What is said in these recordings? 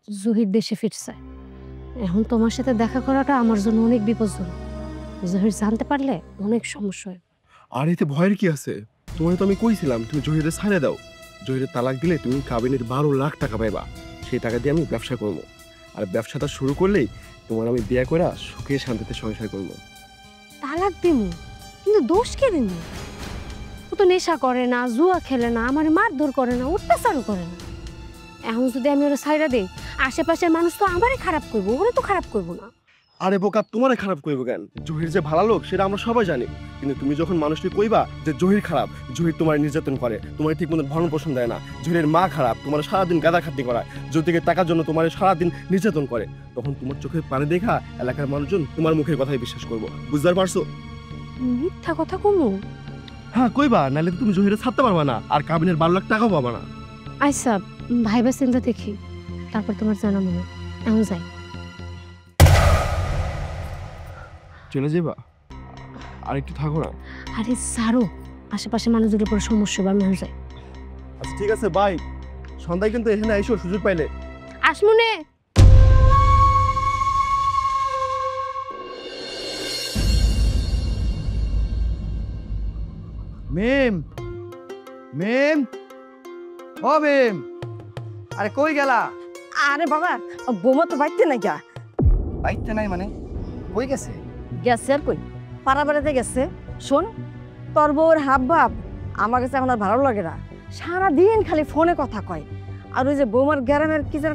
জহির দেশে ফিরছে। এখন তোমার সাথে দেখা করাটা আমার জন্য অনেক বিপজ্জনক। জহির জানতে পারলে অনেক সমস্যা হয়। আর এতে ভয়ের কি আছে? তোমার তো আমি কইছিলাম তুমি জহিরের ছাড়ে দাও। জহিরের তালাক দিলে তুমি কাবিনের 12 লাখ টাকা পাইবা। সেই টাকা দিয়ে আমি ব্যবসা করবো। আর ব্যবসাটা শুরু করলেই তোমার আমি বিয়ে করে সুখে শান্তিতে সংসার করবো। তালাক দিমু, কিন্তু দোষ কে দিমু? ও তো নেশা করে না, জুয়া খেলে না, আমার মারধর করে না, অত্যাচারও করে না। এখন যদি আমি ওরা ছাইড়া দেই, আশেপাশের মানুষ তো আমারই খারাপ করবো, ওরা তো খারাপ করবো না। আরে বোকা, তোমারে খারাপ কইবো কেন? জহির যে ভালো লোক সেটা আমরা সবাই জানি। কিন্তু তুমি যখন মানুষকে কইবা যে জহির খারাপ, জহির তোমার নির্যাতন করে, তোমার ঠিক মতো ভরণ পোষণ দেয় না, জহিরের মা খারাপ, তোমার সারাদিন গাদা খাটনি করায়, যৌতুকের টাকার জন্য তোমার সারাদিন নির্যাতন করে, তখন তোমার চোখের পানি দেখা এলাকার মানুষজন তোমার মুখের কথাই বিশ্বাস করবো। বুঝতে পারছো? মিথ্যা কথা কমু? হ্যাঁ কইবা, নাহলে তুমি জহিরে ছাড়তে পারবা না, আর কাবিনের 12 লাখ টাকাও পাবা না। আচ্ছা, ভাইবা চিন্তা দেখি, তারপর তোমার জানা মনে। এখন যাই। চলে যাবা? আর একটু থাকো না। আরে সারো, আশেপাশে মানুষদের উপর সমস্যা হবে, আমি এখন যাই। আচ্ছা ঠিক আছে, বাই। সন্ধ্যায় কিন্তু এখানে আইসো সুযোগ পাইলে। আসমুনে। মিম, মিম, ও মিম, আরে কই গেলা? আরে বাবা, বৌমা তো বাইতে নাই গা। বাইতে নাই মানে? কই গেছে? গেছে আর কই, পাড়া বেড়াতে গেছে। শোন, তোর বউর হাব ভাব আমার কাছে এখন আর ভালো লাগে না। সারাদিন খালি ফোনে কথা কয়। আর ওই যে বৌমার গ্রামের কি যেন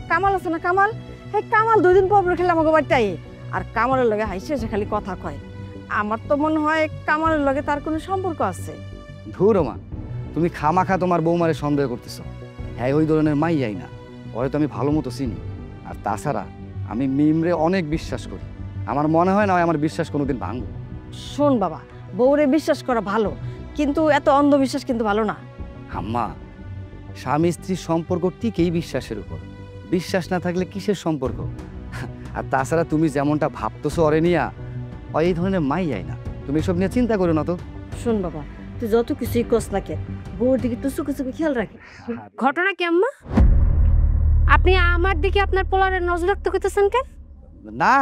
কামাল আছে না, কামাল, হ্যাঁ কামাল 2 দিন পর খেলে আমাকে বাড়িতে আই। আর কামালের লগে হাইসে এসে খালি কথা কয়। আমার তো মনে হয় কামালের লগে তার কোনো সম্পর্ক আছে। ধুরো মা, তুমি খামাখা তোমার বৌমারে সন্দেহ করতেছো। হ্যাঁ ওই ধরনের মাইয়াই না, ওরে তো আমি ভালো মতো চিনি। আর তাছাড়া আমি মিমরে অনেক বিশ্বাস করি। আমার মনে হয় না আমার বিশ্বাস কোনোদিন ভাঙবো। শোন বাবা, বউরে বিশ্বাস করা ভালো, কিন্তু এত অন্ধবিশ্বাস কিন্তু ভালো না। আম্মা, স্বামী স্ত্রীর সম্পর্ক টিকেই বিশ্বাসের উপর। বিশ্বাস না থাকলে কিসের সম্পর্ক? আর তাছাড়া তুমি যেমনটা ভাবতেছো অরে নিয়া, এই ধরনের মাইয়াই না। তুমি এসব নিয়ে চিন্তা করো না তো। শোন বাবা, তুই যত কিছুই কস না কেন, বউর দিকে তো চোখে চোখে খেয়াল রাখি। ঘটনা কি আম্মা? আপনি আমার দিকে আপনার পোলারের নজর রাখতে কইতেছেন কেন? না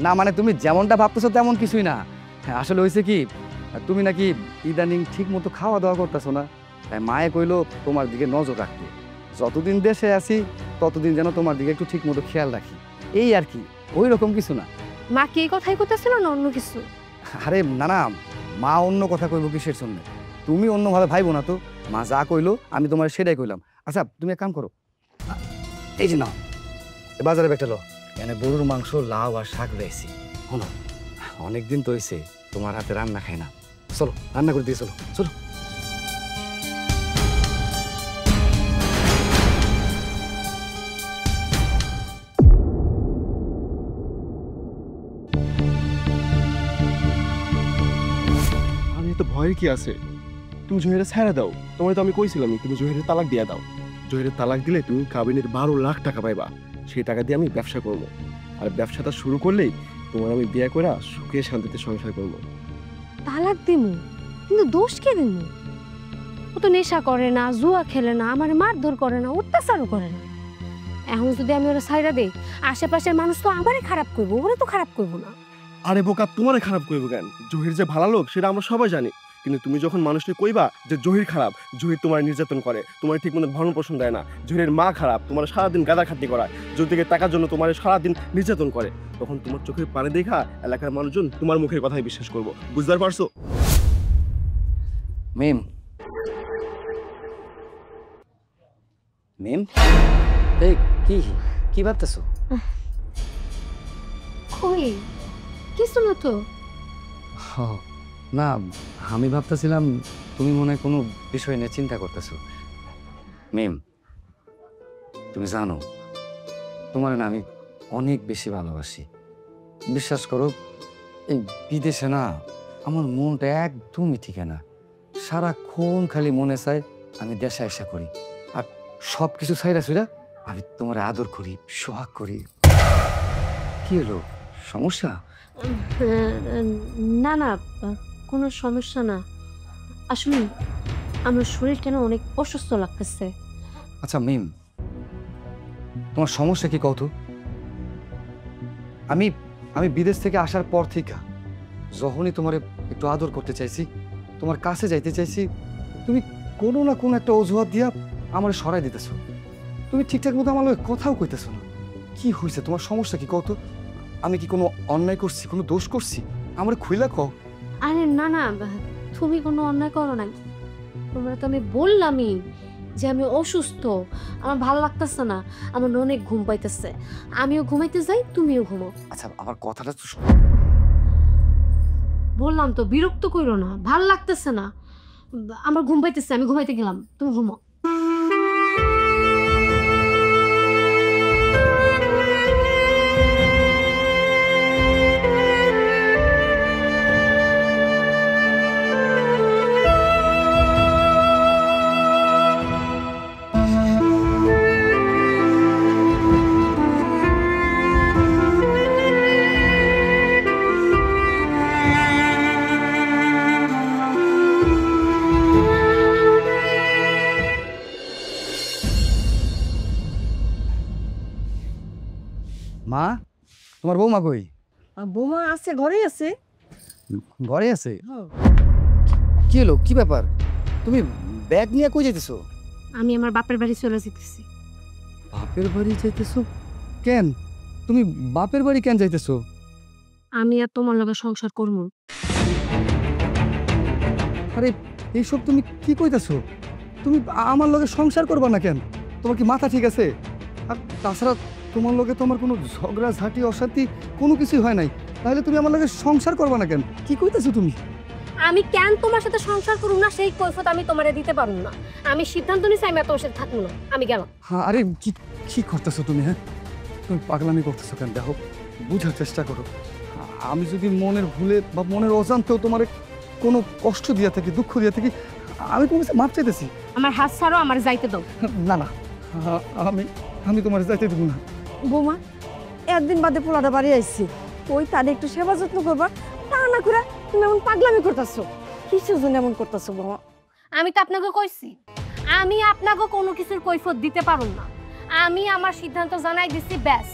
না, মানে তুমি যেমনটা ভাবতেছো তেমন কিছুই না। হ্যাঁ, আসলে হয়েছে কি, তুমি নাকি ইদানিং ঠিক মতো খাওয়া দাওয়া করতেছো না। তাই মায়ে কইলো তোমার দিকে নজর রাখতে। যতদিন দেশে আছি ততদিন যেন তোমার দিকে একটু ঠিক মতো খেয়াল রাখি, এই আর কি। ওই রকম কিছু না। মা কি এই কথাই কইতেছিল না অন্য কিছু? আরে না না, মা অন্য কথা কইব কিসের জন্য? তুমি অন্যভাবে ভাইবো না তো। মা যা কইলো আমি তোমার সেটাই কইলাম। আচ্ছা তুমি এক কাম করো, এই যে নাও, বাজারে বেটালো এনে গরুর মাংস, লাউ আর শাক রয়েছি। শোনো, অনেকদিন তো হয়েছে তোমার হাতে রান্না খাই না। চলো রান্না করে দিয়ে চলো চলো। আর এত ভয়ের কি আছে? তুমি জহিরে ছাড়া দাও। তোমার তো আমি কইছিলাম তুমি জহিরের তালাক দিয়ে দাও। জহিরের তালাক দিলে তুমি কাবিনের 12 লাখ টাকা পাইবা। সেই টাকা দিয়ে আমি ব্যবসা করবো। আর ব্যবসাটা শুরু করলেই তোমার আমি বিয়ে করে সুখে শান্তিতে সংসার করবো। তালাক দিমু, কিন্তু দোষ কে দিমু? ও তো নেশা করে না, জুয়া খেলে না, আমার মারধর করে না, অত্যাচারও করে না। এখন যদি আমি ওরা ছাইড়া দেই, আশেপাশের মানুষ তো আমারই খারাপ করবো, ওরা তো খারাপ করবো না। আরে বোকা, তোমারে খারাপ কইবো কেন? জহির যে ভালো লোক সেটা আমরা সবাই জানি। কিন্তু তুমি যখন মানুষকে কইবা যে জহির খারাপ, জহির তোমার নির্যাতন করে, তোমার ঠিক মতো ভরণ পোষণ দেয় না, জহিরের মা খারাপ, তোমার সারাদিন গাদা খাটনি করায়, যৌতুকের টাকার জন্য তোমার সারাদিন নির্যাতন করে, তখন তোমার চোখের পানি দেখা এলাকার মানুষজন তোমার মুখের কথাই বিশ্বাস করবো। বুঝতে পারছো? মিম, মিম, এই কি কি ভাবতেছো? কই কিছু না তো। না, আমি ভাবতেছিলাম তুমি মনে হয় কোনো বিষয় নিয়ে চিন্তা করতেছো। মিম, তুমি জানো তোমার না আমি অনেক বেশি ভালোবাসি। বিশ্বাস করো, এই বিদেশে না আমার মনটা একদমই ঠিকানা না। সারাক্ষণ খালি মনে চায় আমি দেশে আসা করি, আর সব কিছু ছাইরা ছুইরা আমি তোমার আদর করি, সোহাগ করি। কি হলো, সমস্যা? না না, কোনো সমস্যা না। আসলে আমার শরীর কেন অনেক অসুস্থ লাগতেছে। আচ্ছা মিম, তোমার সমস্যা কি কত? আমি আমি বিদেশ থেকে আসার পর থেকে যখনই তোমার একটু আদর করতে চাইছি, তোমার কাছে যাইতে চাইছি, তুমি কোনো না কোনো একটা অজুহাত দিয়া আমার সরাই দিতেছ। তুমি ঠিকঠাক মতো আমার লগে কথাও কইতেছ না। কি হয়েছে? তোমার সমস্যা কি কত? আমি কি কোনো অন্যায় করছি, কোনো দোষ করছি? আমার খুইলা কও। আরে না না, তুমি কোনো অন্যায় করো নাই। তোমরা তো আমি বললামই যে আমি অসুস্থ, আমার ভালো লাগতেছে না, আমার অনেক ঘুম পাইতেছে, আমিও ঘুমাইতে যাই, তুমিও ঘুমো। আচ্ছা, আমার কথাটা তো বললাম তো বিরক্ত কইরো না, ভাল লাগতেছে না, আমার ঘুম পাইতেছে, আমি ঘুমাইতে গেলাম, তুমি ঘুমো। মা, তোমার বৌমা কই? বৌমা আছে, ঘরেই আছে। ঘরে আছে? কি হলো, কি ব্যাপার? তুমি ব্যাগ নিয়ে কই যাইতেছো? আমি আমার বাপের বাড়ি চলে যেতেছি। বাপের বাড়ি যাইতেছো কেন? তুমি বাপের বাড়ি কেন যাইতেছো? আমি আর তোমার লগে সংসার করবো। আরে এইসব তুমি কি কইতাছো? তুমি আমার লগে সংসার করবা না কেন? তোমার কি মাথা ঠিক আছে? আর তাছাড়া তোমার লগে তোমার কোনো ঝগড়া ঝাঁটি অশান্তি কোনো কিছুই হয় নাই, তাহলে তুমি আমার লগে সংসার করবা না কেন? কি কইতাছো তুমি? আমি কেন তোমার সাথে সংসার করব না সেই কৈফিয়ত আমি তোমারে দিতে পারবো না। আমি সিদ্ধান্ত নিছি আমি আর তোমার সাথে থাকবো না, আমি গেলাম। হ্যাঁ, আরে কি কি করতেছো তুমি? হ্যাঁ, তুমি পাগলামি করতেছো কেন? দেখো, বুঝার চেষ্টা করো। আমি যদি মনের ভুলে বা মনের অজান্তেও তোমার কোনো কষ্ট দিয়া থাকি, দুঃখ দিয়া থাকি, আমি তোমার কাছে মাপ চাইতেছি। আমার হাত ছাড়ো, আমার যাইতে দাও। না না, আমি আমি তোমার যাইতে দেবো না। বৌমা, একদিন বাদে পোলাটা বাড়ি আইছি, ওই তার একটু সেবা যত্ন করবা, তা না করে তুমি এমন পাগলামি করতেছো। কিসের জন্য এমন করতেছো বৌমা? আমি তো আপনাকে কইছি আমি আপনাকে কোনো কিছুর কৈফিয়ত দিতে পারুম না। আমি আমার সিদ্ধান্ত জানাই দিছি, ব্যাস।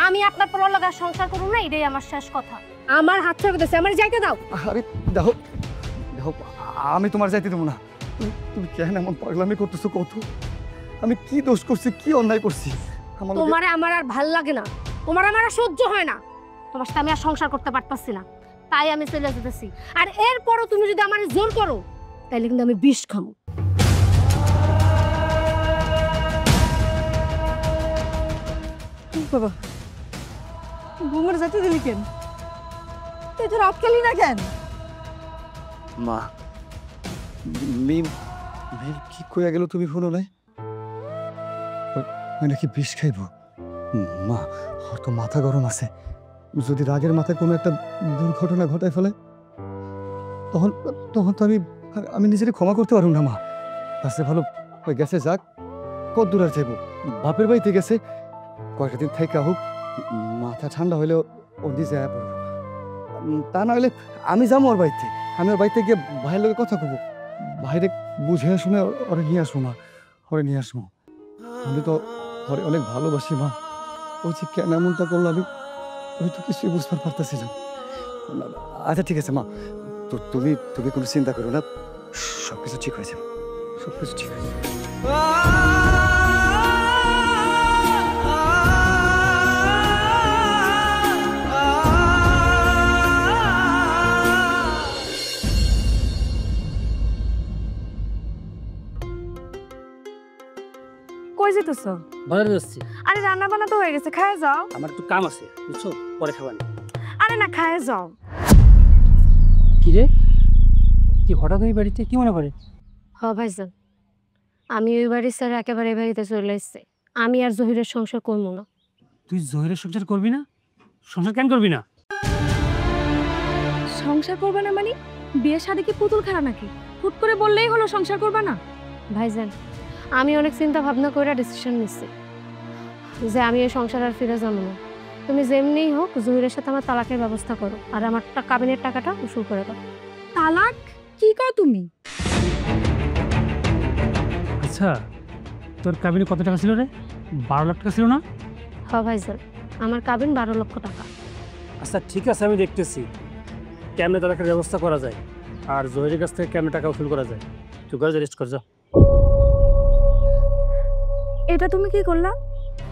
আমি আপনার পর লাগা সংসার করুম না, এটাই আমার শেষ কথা। আমার হাত ছেড়ে দিতেছে, আমার যাইতে দাও। আরে দেখো দেখো, আমি তোমার যাইতে দেবো না। তুমি কেন এমন পাগলামি করতেছো কত? আমি কি দোষ করছি, কি অন্যায় করছি? আমার লগে- তোমারে আমার আর ভাল লাগে না, তোমার আমার আর সহ্য হয় না, তোমার সাথে আমি আর সংসার করতে পারতাছি না, তাই আমি চলে যেতেছি। আর এরপরও তুমি যদি আমার জোর করো তাইলে কিন্তু আমি বিষ খাবো। বাবা, বৌমার যাইতে দিলি কেন? তুই তোর আটকালি না কেন? মা, মিম মিম কি কইয়া গেল তুমি শুনো নাই? ওই নাকি বিষ খাইব। মা, ওর তো মাথা গরম আছে, যদি রাগের মাথায় কোনো একটা দুর্ঘটনা ঘটায় ফেলে তখন তখন তো আমি নিজেকে ক্ষমা করতে পারব না মা। তার চেয়ে ভালো ওই গেছে যাক, কত দূর আর যাইব? বাপের বাড়িতে গেছে, কয়েকটা দিন থেকে হোক, মাথা ঠান্ডা হইলেও ও নিজে আয়া পড়ব। তা না হলে আমি যাবো ওর বাড়িতে, আমি ওর বাড়িতে গিয়ে ভাইয়ের লোকের কথা কব, ভাইরে বুঝে শুনে ওরে নিয়ে আসবো মা, ওরে নিয়ে আসবো। আমি তো ওরে অনেক ভালোবাসি মা, ও যে কেন এমনটা করলো আমি তো কিছুই বুঝতে পারতেছি না। আচ্ছা ঠিক আছে মা, তো তুমি তুমি কোনো চিন্তা করো না, সব কিছু ঠিক হয়েছে, সব কিছু ঠিক হয়েছে। কই যেতেছ? বাজারে যাচ্ছি। আরে রান্না বান্না তো হয়ে গেছে, খায় যাও। আমার একটু কাম আছে, বুঝছো, পরে খাবার। আরে না, খায় যাও। কি রে, কি হঠাৎ ওই বাড়িতে কি মনে করে? হ ভাইজান, আমি ওই বাড়ি স্যার একেবারে এই বাড়িতে চলে এসেছি। আমি আর জহিরের সংসার করবো না। তুই জহিরের সংসার করবি না? সংসার কেন করবি না? সংসার করবে না মানে? বিয়ে শাদী কি পুতুল খেলা নাকি? হুট করে বললেই হলো সংসার করবে না? ভাইজান, আমি অনেক চিন্তা ভাবনা করে ডিসিশন নিচ্ছি যে আমি এই সংসার আর ফিরে যাবো না। তুমি যেমনিই হোক জহিরের সাথে আমার তালাকের ব্যবস্থা করো, আর আমার কাবিনের টাকাটা উসুল করে দাও। তালাক? কি কও তুমি? আচ্ছা, তোর কাবিনে কত টাকা ছিল রে? 12 লাখ টাকা ছিল না? ভাইজান, আমার কাবিন 12 লক্ষ টাকা। আচ্ছা ঠিক আছে, আমি দেখতেছি কেমনে তার একটা ব্যবস্থা করা যায়, আর জহিরের কাছ থেকে কেমনে টাকা উসুল করা যায়। তুই করে রেস্ট কর, যা। এটা তুমি কি করলা?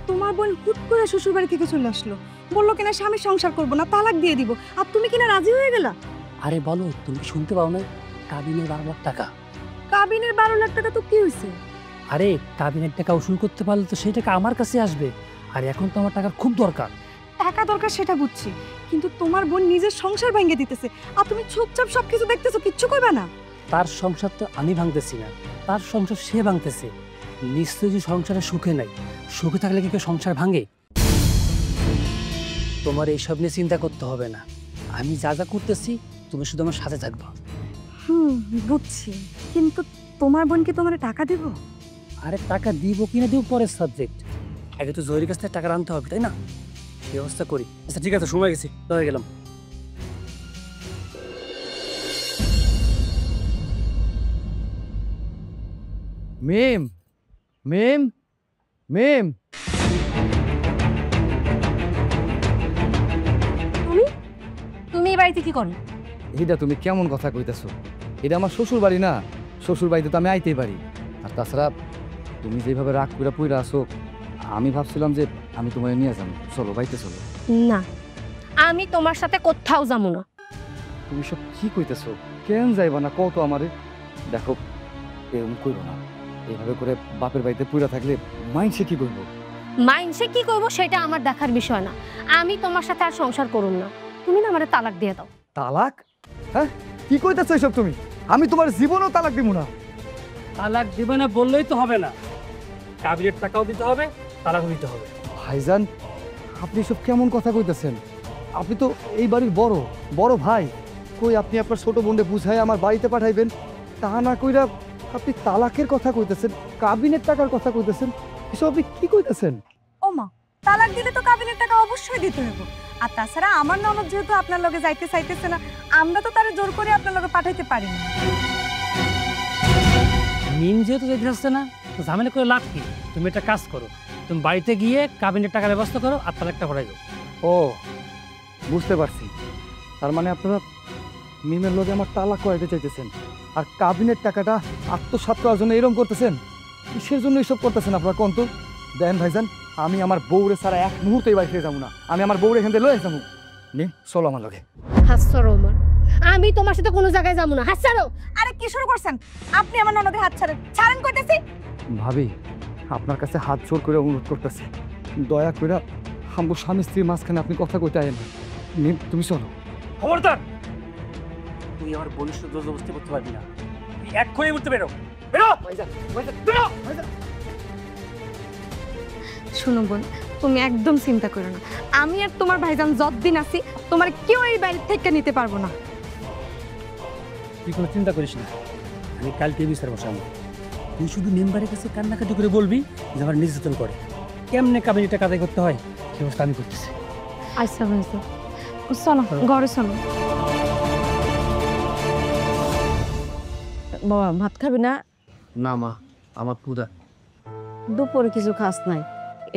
তোমার বোন হুট করে শ্বশুর বাড়ি থেকে চলে আসলো, বললো কিনা স্বামী সংসার করবো না, তালাক দিয়ে দিব, আর তুমি কিনা রাজি হয়ে গেলা? আরে বলো, তুমি কি শুনতে পাও না? কাবিনের 12 লাখ টাকা। কাবিনের 12 লাখ টাকা তো কি হয়েছে? আরে কাবিনের টাকা উসুল করতে পারলে তো সেই টাকা আমার কাছে আসবে, আর এখন তো আমার টাকার খুব দরকার। টাকা দরকার সেটা বুঝছি, কিন্তু তোমার বোন নিজের সংসার ভেঙে দিতেছে, আর তুমি চুপচাপ সবকিছু দেখতেছো, কিচ্ছু করবে না? তার সংসার তো আমি ভাঙতেছি না, তার সংসার সে ভাঙতেছে। নিশ্চয়ই যে সংসারে সুখে নাই, সুখে থাকলে কি কেউ সংসার ভাঙে? তোমার এইসব নিয়ে চিন্তা করতে হবে না, আমি যা যা করতেছি তুমি শুধু আমার সাথে থাকবা। বুঝছি, কিন্তু তোমার বোন কি তোমার টাকা দিব? আরে টাকা দিব কিনা দিব পরের সাবজেক্ট, আগে তো জহির কাছ থেকে টাকা আনতে হবে, তাই না? ব্যবস্থা করি। আচ্ছা ঠিক আছে, সময় গেছি, চলে গেলাম। মেম মেম মেম তুমি এই বাড়িতে কি করো? এটা তুমি কেমন কথা কইতেছো? এটা আমার শ্বশুর বাড়ি না, শ্বশুর বাড়িতে তো আমি আইতেই পারি। আর তাছাড়া তুমি যেভাবে রাগ করে পইরা আসো, আমি ভাবছিলাম যে আমি তোমায় নিয়ে যাবো। চলো বাড়িতে চলো। না, আমি তোমার সাথে কোথাও যাবো না। তুমি সব কি কইতেছো? কেন যাইবা না কও তো আমারে? দেখো, এরকম কইরো না। এইভাবে করে বাপের বাড়িতে পুরা থাকলে মাইন্ডসে কি করবো? মাইন্ডসে কি করবো সেটা আমার দেখার বিষয় না। আমি তোমার সাথে আর সংসার করুম না। তুমি না আমারে তালাক দিয়ে দাও। তালাক? হ্যাঁ, কি কইতেছো এসব তুমি? আমি তোমার জীবনও তালাক দিব না। তালাক দিবে না বললেই তো হবে না, কাবিনের টাকাও দিতে হবে, তালাকও দিতে হবে। ভাইজান, আপনি সব কেমন কথা কইতেছেন? আপনি তো এই বাড়ির বড় বড় ভাই। কই আপনি আপনার ছোট বোনকে বুঝাই আমার বাড়িতে পাঠাইবেন, তা না কইরা আপনি তালাকের কথা কইতেছেন, কাবিনের টাকার কথা কইতেছেন। এসব আপনি কি কইতেছেন? ওমা, তালাক দিলে তো কাবিনের টাকা অবশ্যই দিতে হবে। আর তাছাড়া আমার ননদ যেহেতু আপনার লগে যাইতে চাইতেছে না, আমরা তো তারে জোর করে আপনার লগে পাঠাইতে পারি না। মিম যেহেতু যেতে আসছে না, তো ঝামেলা করে লাভ কি? তুমি একটা কাজ করো, তুমি বাড়িতে গিয়ে কাবিনের টাকার ব্যবস্থা করো আর তালাকটা করাই দাও। ও, বুঝতে পারছি। তার মানে আপনারা মিমের লগে আমার তালাক করাইতে চাইতেছেন, আর কাবিনের টাকাটা আত্মসাৎ করার জন্য এরকম করতেছেন। কিসের জন্য এসব করতেছেন আপনারা? কোন তো দেন ভাইজান, আমি আমার বউরে ছাড়া এক মুহূর্তে এই বাড়ি থেকে যাবো না। আমি আমার বউরে এখান থেকে লয়ে যাবো। নে চলো আমার লগে। হাসছো রোমান, আমি তোমার সাথে কোনো জায়গায় যাবো না। হাসছো? আরে কি শুরু করছেন আপনি? আমার ননদের হাত ছাড়েন, ছাড়েন কইতেছি। ভাবি, আপনার কাছে হাত জোর করে অনুরোধ করতেছি, দয়া করে আমগো স্বামী স্ত্রীর মাঝখানে আপনি কথা কইতে আইন না। মিম, তুমি চলো। খবরদার, তুই আমার বোনের সাথে জবরদস্তি করতে পারবি না। তুই এক্ষুনি উঠতে বেরো, বেরো বেরো। শুনো বোন, তুমি একদম চিন্তা করো না, আমি আর তোমার ভাইজান যতদিন আছি তোমার কেউ এই বাড়ি থেকে নিতে পারবো না। তুই কোনো চিন্তা করিস না, আমি কালকে বিচার বসাবো। তুই শুধু মেম্বারের কাছে কান্নাকাটি করে বলবি যে আমার নির্যাতন করে, কেমনে কাবিনীটা কাদাই করতে হয় সে ব্যবস্থা আমি করতেছি। আচ্ছা ভাইজা, চলো ঘরে চলো। বাবা ভাত খাবি না? না মা, আমার ক্ষুধা। দুপুরে কিছু খাস নাই,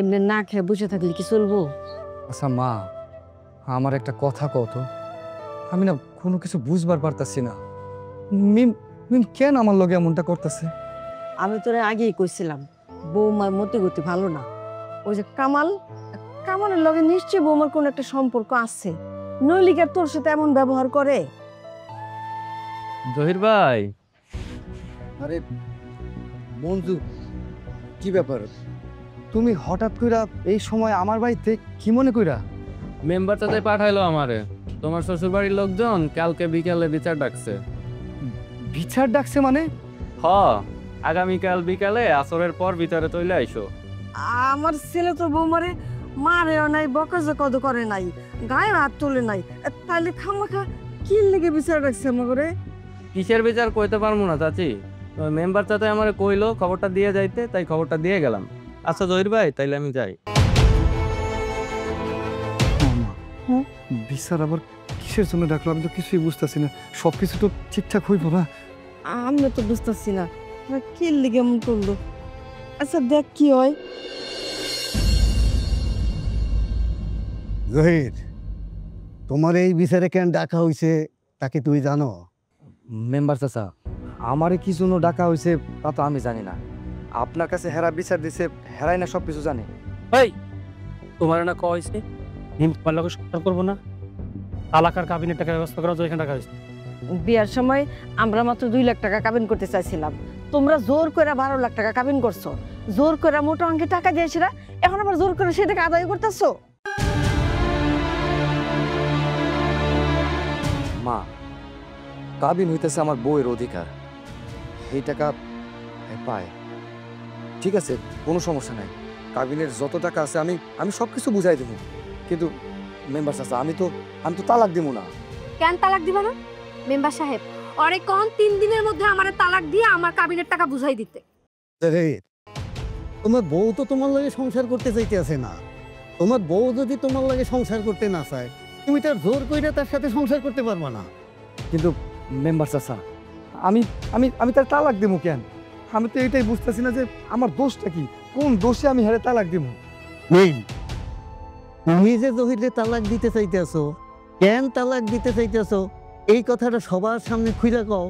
এমনি না খেয়ে বসে থাকলে কি চলবো? আচ্ছা মা, আমার একটা কথা কও তো। আমি না কোনো কিছু বুঝবার পারতাছি না। মিম মিম কেন আমার লগে এমনটা করতেছে? আমি তোরে আগেই কইছিলাম বৌমার মতি গতি ভালো না। ওই যে কামালের লগে নিশ্চয়ই বৌমার কোনো একটা সম্পর্ক আছে, নইলিকার তোর সাথে এমন ব্যবহার করে। জহির ভাই, আরে মঞ্জু, কি ব্যাপার? তুমি হঠাৎ কইরা এই সময় আমার বাড়িতে কি মনে কইরা? মেম্বার তাতে পাঠাইলো আমারে। তোমার শ্বশুর বাড়ির লোকজন কালকে বিকালে বিচার ডাকছে। বিচার ডাকছে মানে? হ, আগামীকাল বিকালে আসরের পর বিচারে তৈলে আইসো। আমার ছেলে তো বৌমারে মারেও নাই, বকাঝকা করে নাই, গায়ে হাত তোলে নাই, তাহলে খামাখা কি লেগে বিচার রাখছে আমার করে? কিসের বিচার কইতে পারবো না চাচি, মেম্বার তাতে আমারে কইলো খবরটা দিয়ে যাইতে, তাই খবরটা দিয়ে গেলাম। আচ্ছা জহির ভাই, তাইলে আমি যাই। হ্যাঁ? বিচার আবার কিসের জন্য ডাকলো? আমি তো কিছুই বুঝতেছি না। সবকিছু তো ঠিকঠাক হইব না। আমি তো বুঝতেছি না কি লেগে এমন করলো। আচ্ছা দেখ কি হয়। জহির, তোমার এই বিচারে কেন ডাকা হইছে তাকে তুই জানো? মেম্বার চাচা, আমারে কি জন্য ডাকা হয়েছে তা তো আমি জানি না। আপনার কাছে হেরা বিচার দিছে, হেরাই না সব কিছু জানে। এই তোমার না কয়া হয়েছে নিম তোমার লোকের সংসার করবো না, তালাকার কাবিনের টাকার ব্যবস্থা করা যায়, এখানে টাকা হয়েছে। বিয়ার সময় আমরা মাত্র 2 লাখ টাকা কাবিন করতে চাইছিলাম, তোমরা জোর করে 12 লাখ টাকা কাবিন করছো। জোর করে মোটা অঙ্কে টাকা দিয়েছিলা, এখন আবার জোর করে সেটাকে আদায় করতেছো। মা, কাবিন হইতেছে আমার বউয়ের অধিকার, এই টাকা পায়। ঠিক আছে, কোনো সমস্যা নাই, কাবিনের যত টাকা আছে আমি আমি সব কিছু বুঝাই দেবো। কিন্তু মেম্বার চাচা, আমি তো তালাক দিব না। কেন তালাক দিবা না মেম্বার সাহেব? অরে কোন 3 দিনের মধ্যে আমারে তালাক দিয়ে আমার কাবিনের টাকা বুঝাই দিতে। জহির, তোমার বউ তো তোমার লাগে সংসার করতে চাইতে আছে না। তোমার বউ যদি তোমার লাগে সংসার করতে না চায়, তুমি তার জোর কইরা তার সাথে সংসার করতে পারবা না। কিন্তু মেম্বার চাচা, আমি আমি আমি তার তালাক দিব কেন? আমি তো এটাই বুঝতেছি না যে আমার দোষটা কি, কোন দোষে আমি হেরে তালাক দিব। মেন, তুমি যে জহিরে তালাক দিতে চাইতেছো, কেন তালাক দিতে চাইতেছো, এই কথাটা সবার সামনে খুইলা কও।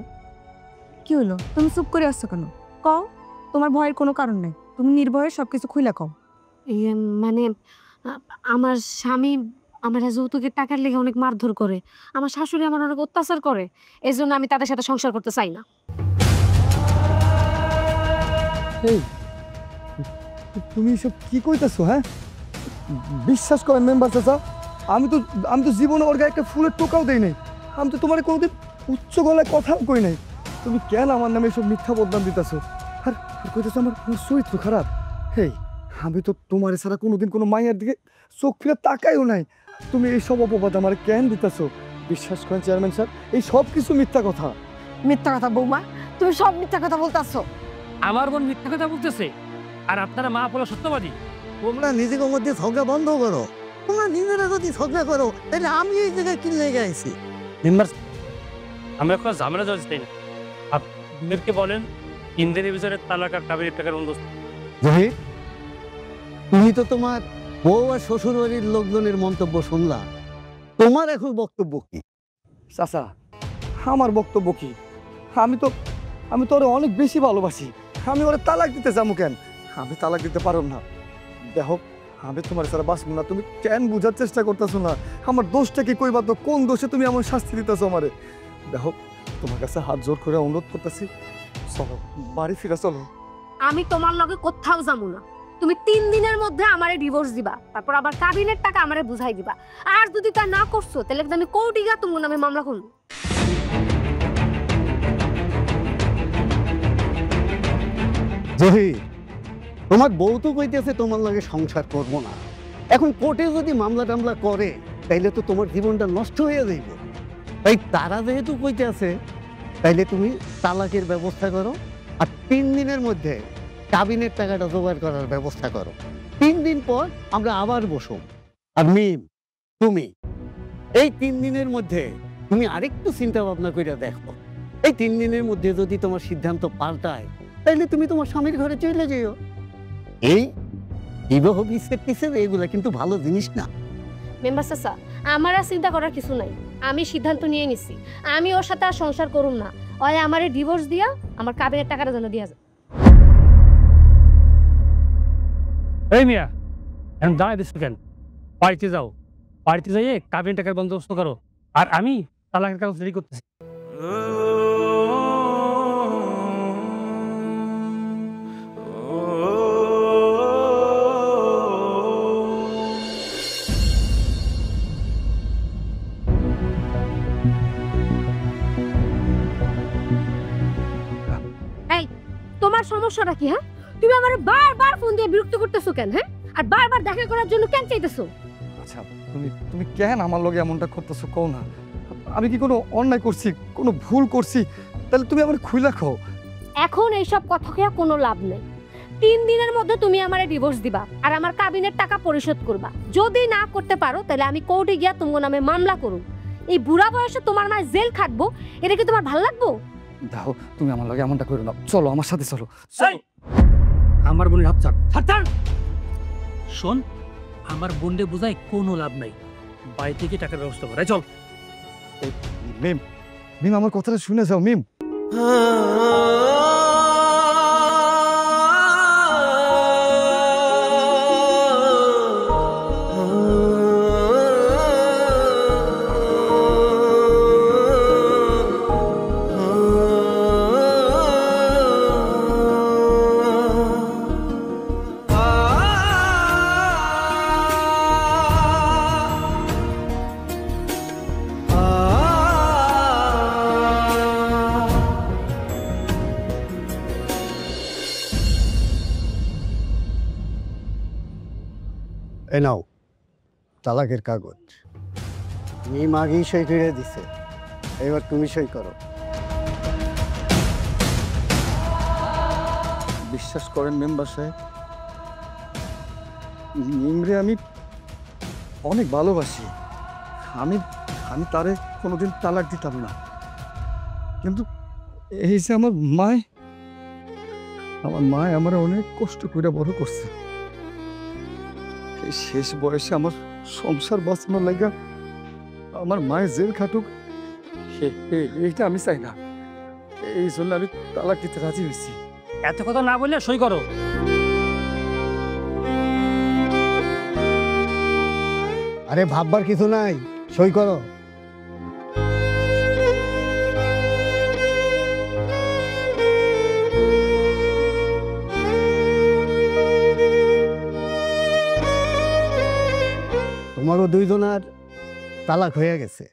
কি হলো, তুমি চুপ করে আসছো কেন? কও, তোমার ভয়ের কোনো কারণ নেই, তুমি নির্ভয়ে সবকিছু খুইলা কও। মানে আমার স্বামী আমার যৌতুকের টাকার লেগে অনেক মারধর করে, আমার শাশুড়ি আমার অনেক অত্যাচার করে, এই জন্য আমি তাদের সাথে সংসার করতে চাই না। এই তুমি এসব কি কইতাছো? হ্যাঁ, বিশ্বাস করেন মেম্বার চাচা, আমি তো জীবনে ওর গায়ে একটা ফুলের টোকাও দেই নাই। আমি তো তোমার কোনোদিন উচ্চ গলায় কথাও কই নাই। তুমি কেন আমার নামে এসব মিথ্যা বদনাম দিতেছো? আর কইতেছো আমার চরিত্র খারাপ? হেই, আমি তো তোমার ছাড়া কোনোদিন কোনো মায়ের দিকে চোখ ফিরে তাকাইও নাই। তুমি এইসব অপবাদ আমার কেন দিতেছো? বিশ্বাস করেন চেয়ারম্যান স্যার, এই সব কিছু মিথ্যা কথা। মিথ্যা কথা বৌমা, তুমি সব মিথ্যা কথা বলতাছো। আমার বোন মিথ্যা কথা বলতেছে আর আপনারা মা বলে সত্যবাদী। তোমরা নিজেদের মধ্যে ঝগড়া বন্ধ করো। তোমরা নিজেরা যদি ঝগড়া করো, তাহলে আমি এই জায়গায় কি লেগে আইছি? মেম্বার, আমরা এখন ঝামেলা যাচ্ছি না, আপনাদেরকে বলেন 3 দিনের ভিতরে তালাক আর কাবিনের টাকার বন্দোবস্ত। জহির, তুমি তো তোমার বউ আর শ্বশুর বাড়ির লোকজনের মন্তব্য শুনলা, তোমার এখন বক্তব্য কি? চাচা, আমার বক্তব্য কি? আমি তো ওরে অনেক বেশি ভালোবাসি, আমি ওরে তালাক দিতে যাবো কেন? আমি তালাক দিতে পারব না। দেখো, আমি তোমার সারা বাঁচবো না, তুমি কেন বোঝার চেষ্টা করতেছো না? আমার দোষটা কি কইবা তো? কোন দোষে তুমি আমার শাস্তি দিতেছো আমারে? দেখো, তোমার কাছে হাত জোর করে অনুরোধ করতেছি, চলো বাড়ি ফিরে চলো। আমি তোমার লগে কোথাও যাবো না। তুমি 3 দিনের মধ্যে আমারে ডিভোর্স দিবা, তারপর আবার কাবিনের টাকা আমারে বুঝাই দিবা। আর যদি তা না করছো তাহলে আমি কোর্টে গিয়ে তোমার নামে মামলা করবো। জহির, তোমার বউ তো কইতেছে তোমার লাগে সংসার করবো না। এখন কোর্টে যদি মামলা টামলা করে, তাইলে তো তোমার জীবনটা নষ্ট হয়ে যাইব। তাই তারা যেহেতু কইতেছে, তাইলে তুমি তালাকের ব্যবস্থা করো, আর 3 দিনের মধ্যে কাবিনের টাকাটা জোগাড় করার ব্যবস্থা করো। 3 দিন পর আমরা আবার বসো। আর মিম, তুমি এই 3 দিনের মধ্যে তুমি আরেকটু চিন্তা ভাবনা করে দেখো। এই 3 দিনের মধ্যে যদি তোমার সিদ্ধান্ত পাল্টায়, তাইলে তুমি তোমার স্বামীর ঘরে চলে যেও। এই বিবাহ বিচ্ছেদ টিছেদ এগুলা কিন্তু ভালো জিনিস না। মেম্বার চাচা, আমার আর চিন্তা করার কিছু নাই, আমি সিদ্ধান্ত নিয়ে নিছি, আমি ওর সাথে আর সংসার করুম না। ওই আমারে ডিভোর্স দিয়া আমার কাবিনের টাকাটা যেন দিয়া যায়। এই মিয়া, এখন দাঁড়াই দিচ্ছ কেন? বাড়িতে যাও, বাড়িতে যাইয়ে কাবিনের টাকার বন্দোবস্ত করো, আর আমি তালাকের কাগজ রেডি করতেছি। তোমার সমস্যাটা কি? হ্যাঁ, তুমি আমারে বারবার ফোন দিয়ে বিরক্ত করতেছো কেন? হ্যাঁ, আর বারবার দেখা করার জন্য কেন চাইতেছো? আচ্ছা, তুমি কেন আমার লগে এমনটা করতেছো কও না? আমি কি কোনো অন্যায় করছি, কোনো ভুল করছি? তাহলে তুমি আমার খুইলা খাও। এখন এইসব কথা কইয়া কোনো লাভ নেই। 3 দিনের মধ্যে তুমি আমারে ডিভোর্স দিবা আর আমার কাবিনের টাকা পরিশোধ করবা। যদি না করতে পারো তাহলে আমি কোর্টে গিয়া তোমার নামে মামলা করব। এই বুড়া বয়সে তোমার মায়ের জেল খাটবো, এটা কি তোমার ভালো লাগবো? দাও, তুমি আমার লগে এমনটা করো না, চলো আমার সাথে চলো। আমার বোনের হাত ছাড়, ছাড় ছাড়। শোন, আমার বোনকে বোঝায় কোনো লাভ নাই। বাড়ি থেকে টাকার ব্যবস্থা করে চল। মিম, মিম আমার কথাটা শুনে যাও মিম। এ নাও তালাকের কাগজ। মিম আগেই সই করে দিছে, এবার তুমি সই করো। বিশ্বাস করেন মেম্বার সাহেব, মিমরে আমি অনেক ভালোবাসি। আমি আমি তারে কোনোদিন তালাক দিতাম না, কিন্তু এই যে আমার মায় আমার অনেক কষ্ট করে বড় করছে। এই শেষ বয়সে আমার সংসার বাঁচানোর লাগা আমার মায়ের জেল খাটুক, এইটা আমি চাই না। এই জন্য আমি তালাক দিতে রাজি হয়েছি। এত কথা না বললে সই করো। আরে ভাববার কিছু নাই, সই করো। তোমারও দুইজনার তালাক হয়ে গেছে।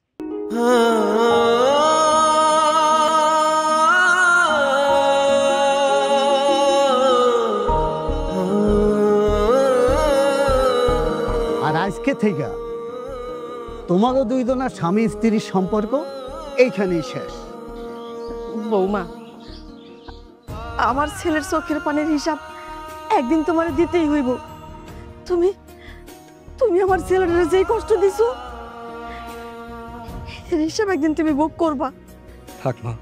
আর আজকে থেকে তোমারও দুইজনার স্বামী স্ত্রীর সম্পর্ক এইখানেই শেষ। বৌমা, আমার ছেলের চোখের পানির হিসাব একদিন তোমার দিতেই হইব। তুমি তুমি আমার ছেলের যেই কষ্ট দিছো, এর হিসাব একদিন তুমি ভোগ করবা। থাক মা,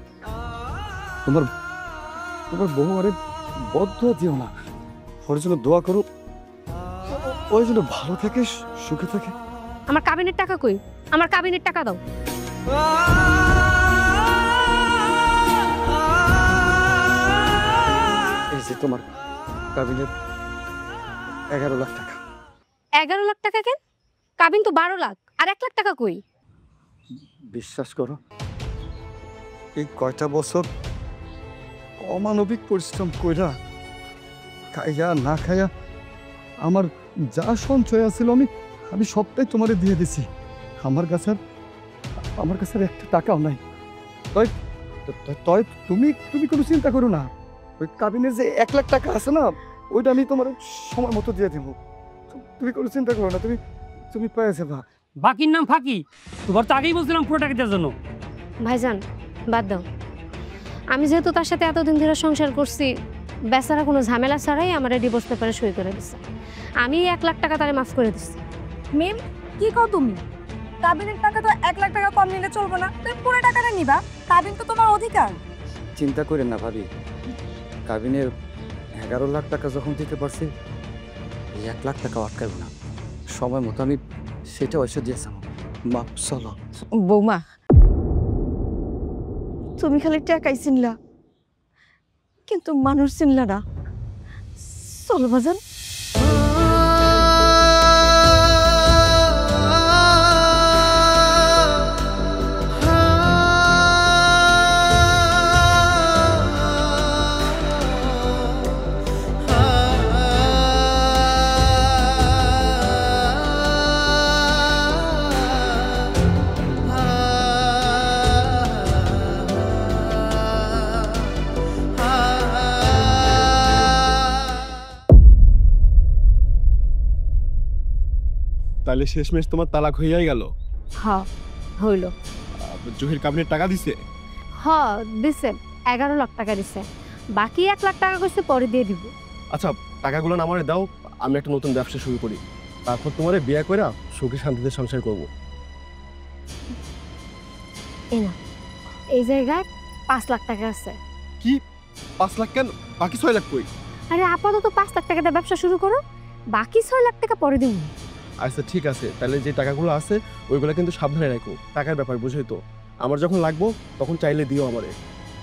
তোমার বউ আরে বদ্ধ দিও না, ওর জন্য দোয়া করো, ওই জন্য ভালো থাকে, সুখে থাকে। আমার কাবিনের টাকা কই? আমার কাবিনের টাকা দাও। এই যে তোমার কাবিনের 11 লাখ টাকা। 11 লাখ টাকা কেন? কাবিন তো 12 লাখ, আর 1 লাখ টাকা কই? বিশ্বাস করো, এই কয়টা বছর অমানবিক পরিশ্রম কইরা খাইয়া না খাইয়া আমার যা সঞ্চয় আছিল আমি সবটাই তোমারে দিয়ে দিছি। আমার কাছে আর একটা টাকাও নাই। তয় তুমি কোনো চিন্তা করো না, ওই কাবিনের যে 1 লাখ টাকা আছে না, ওইটা আমি তোমার সময় মতো দিয়ে দেবো। তুমি কোনো চিন্তা করো না, তুমি পেয়ে যাবা। বাকির নাম ফাঁকি, তোমার তো আগেই বলছিলাম পুরো টাকা দেওয়ার জন্য। ভাইজান বাদ দাও। আমি যেহেতু তার সাথে এতদিন ধরে সংসার করছি, বেচারা কোনো ঝামেলা ছাড়াই আমার ডিভোর্স পেপারে সই করে দিচ্ছে। আমি 1 লাখ টাকা তারে মাফ করে দিচ্ছি। মিম, কি কও তুমি? কাবিনের টাকা তো 1 লাখ টাকা কম নিলে চলবে না, তুমি পুরো টাকাটা নিবা। কাবিন তো তোমার অধিকার। চিন্তা করেন না ভাবি, কাবিনের 11 লাখ টাকা যখন দিতে পারছি, এই 1 লাখ টাকা আটকাইব না। সময় মতো আমি সেটা এসে দিয়েছিলাম। মা চলো। বৌমা, তুমি খালি টাকাই চিনলা, কিন্তু মানুষ চিনলা না। চল বাজান। তাহলে শেষমেশ তোমার তালাক হইয়াই গেল? হ্যাঁ হইল। জহির কাবিনের টাকা দিছে? হ্যাঁ দিছে, 11 লাখ টাকা দিছে। বাকি 1 লাখ টাকা কইছে পরে দিয়ে দিব। আচ্ছা, টাকাগুলো আমারে দাও, আমি একটা নতুন ব্যবসা শুরু করি, তারপর তোমারে বিয়ে করে সুখে শান্তিতে সংসার করব। এই না, এই জায়গায় 5 লাখ টাকা আছে। কি 5 লাখ কেন? বাকি 6 লাখ কই? আরে আপাতত 5 লাখ টাকা দিয়ে ব্যবসা শুরু করো, বাকি 6 লাখ টাকা পরে দিব। আচ্ছা ঠিক আছে, তাহলে যে টাকাগুলো আছে ওইগুলো কিন্তু সাবধানে রাখো, টাকার ব্যাপার বুঝোই তো। আমার যখন লাগবো তখন চাইলে দিও আমারে।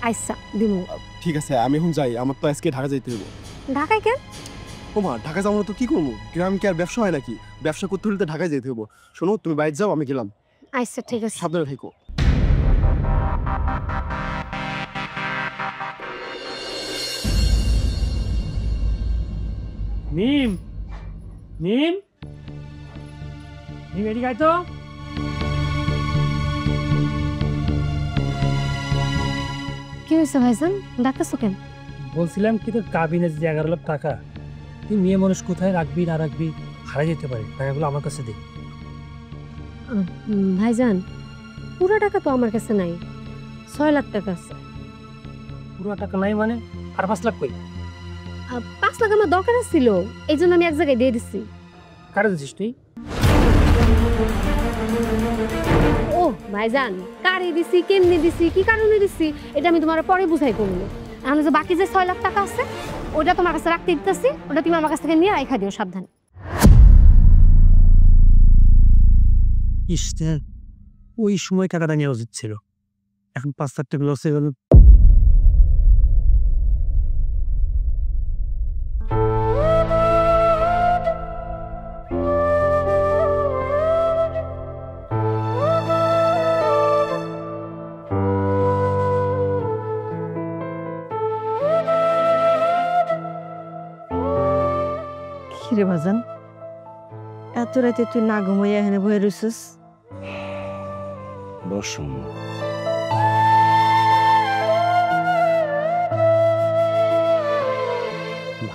আচ্ছা দিমু। ঠিক আছে, আমি এখন যাই, আমার তো আজকে ঢাকা যাইতে হইব। ঢাকায় কেন? ওমা, ঢাকা যাবো না তো কি করবো? গ্রাম কি আর ব্যবসা হয় নাকি? ব্যবসা করতে হলে তো ঢাকায় যেতে হইব। শোনো, তুমি বাইরে যাও, আমি গেলাম। আচ্ছা ঠিক আছে। সাবধানে থেকো। মিম মিম মিম এদিকে আয় তো। কি হয়েছে ভাইজান, ডাকতেছো কেন? বলছিলাম কি তোর কাবিনে যে 11 লাখ টাকা, তুই মেয়ে মানুষ কোথায় রাখবি না রাখবি, হারাই যেতে পারে, টাকাগুলো আমার কাছে দে। ভাইজান, পুরো টাকা তো আমার কাছে নাই, 6 লাখ টাকা আছে। পুরো টাকা নাই মানে? আর 5 লাখ কই? 5 লাখ আমার দরকার ছিল, এই জন্য আমি এক জায়গায় দিয়ে দিচ্ছি। কারে দিছিস তুই? ও ভাইজান, কারে দিছি, কেমনি দিছি, কি কারণে দিছি, এটা আমি তোমার পরে বুঝাই করবো। এখন যে বাকি যে 6 লাখ টাকা আছে ওটা তোমার কাছে রাখতে দিতেছি, ওটা তুমি আমার কাছ থেকে নিয়ে রাখা দিও সাবধানে। ইস, ওই সময় টাকাটা নেওয়া উচিত ছিল, এখন 5 লাখ টাকা লস হয়ে গেল। কিরে বাজান, এত রাতে তুই না ঘুমাইয়া এখানে বয়ে রইছিস? বসুন।